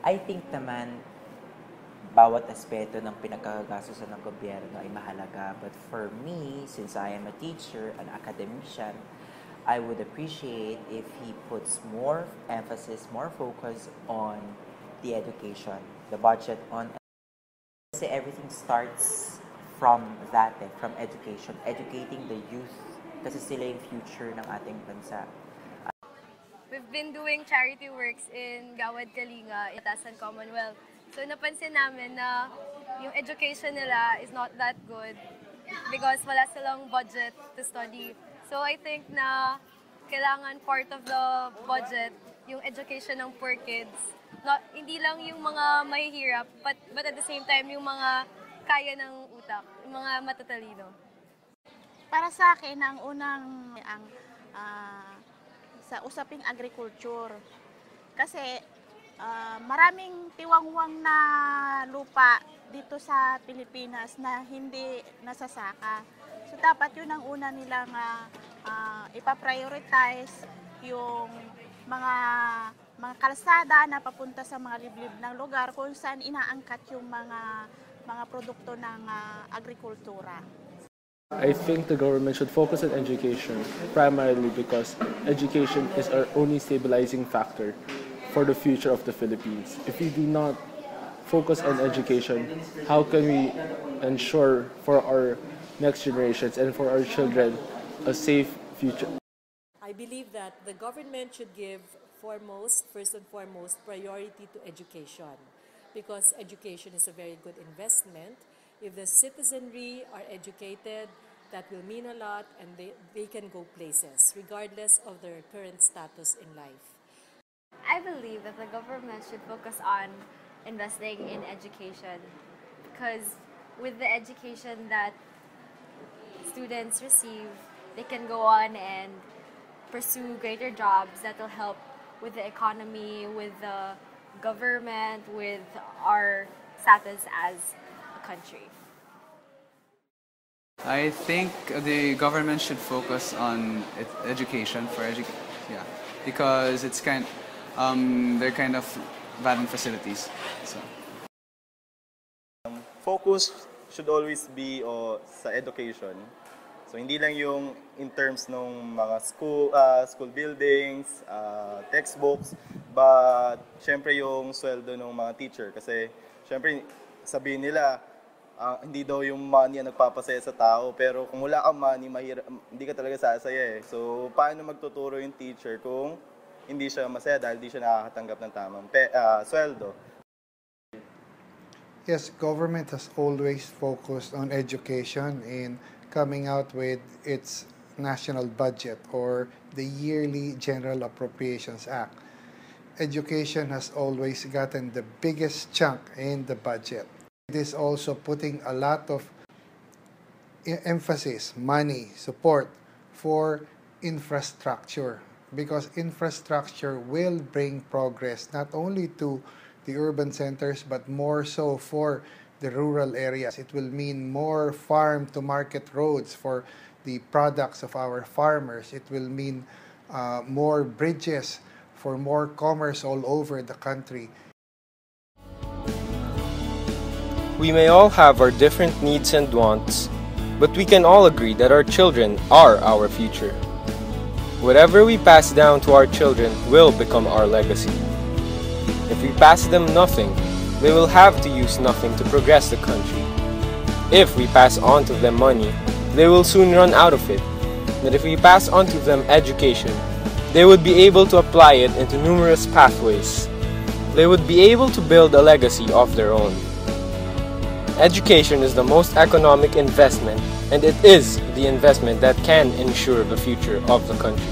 I think naman, bawat aspeto ng pinagkakagastusan ng gobyerno ay mahalaga. But for me, since I am a teacher, an academician, I would appreciate if he puts more emphasis, more focus on the education, the budget on. Kasi everything starts from that, from education, educating the youth. Kasi sila yung future ng ating bansa. We've been doing charity works in Gawad Kalinga, Itasan Commonwealth. So napansin namin na yung education nila is not that good because wala silang budget to study. So I think na kailangan part of the budget yung education ng poor kids. Hindi lang yung mga mahihirap, but at the same time yung mga kaya ng utak, yung mga matatalino. Para sa akin, ang sa usaping agriculture. Kasi maraming tiwangwang na lupa dito sa Pilipinas na hindi nasasaka. So dapat yun ang una nilang ipaprioritize yung mga kalsada na papunta sa mga liblib ng lugar kung saan inaangkat yung mga produkto ng agrikultura. I think the government should focus on education primarily because education is our only stabilizing factor for the future of the Philippines. If we do not focus on education, how can we ensure for our next generations and for our children a safe future? I believe that the government should give first and foremost, priority to education because education is a very good investment. If the citizenry are educated, that will mean a lot and they can go places regardless of their current status in life. I believe that the government should focus on investing in education because with the education that students receive, they can go on and pursue greater jobs that will help with the economy, with the government, with our status as a country. I think the government should focus on education because it's they're kind of bad in facilities. So. Focus should always be sa education. So hindi lang yung in terms ng mga school buildings, textbooks, but syempre yung sweldo ng mga teacher kasi syempre sabihin nila hindi daw yung money ang nagpapasaya sa tao, pero kung wala kang money, hindi ka talaga sasaya eh. So paano magtuturo yung teacher kung hindi siya masaya dahil hindi siya nakakatanggap ng tamang sweldo? Yes, government has always focused on education in coming out with its national budget or the Yearly General Appropriations Act. Education has always gotten the biggest chunk in the budget. It is also putting a lot of emphasis, money, support for infrastructure because infrastructure will bring progress not only to the urban centers but more so for the rural areas. It will mean more farm-to-market roads for the products of our farmers. It will mean more bridges for more commerce all over the country. We may all have our different needs and wants, but we can all agree that our children are our future. Whatever we pass down to our children will become our legacy. If we pass them nothing, they will have to use nothing to progress the country. If we pass on to them money, they will soon run out of it. But if we pass on to them education, they would be able to apply it into numerous pathways. They would be able to build a legacy of their own. Education is the most economic investment, and it is the investment that can ensure the future of the country.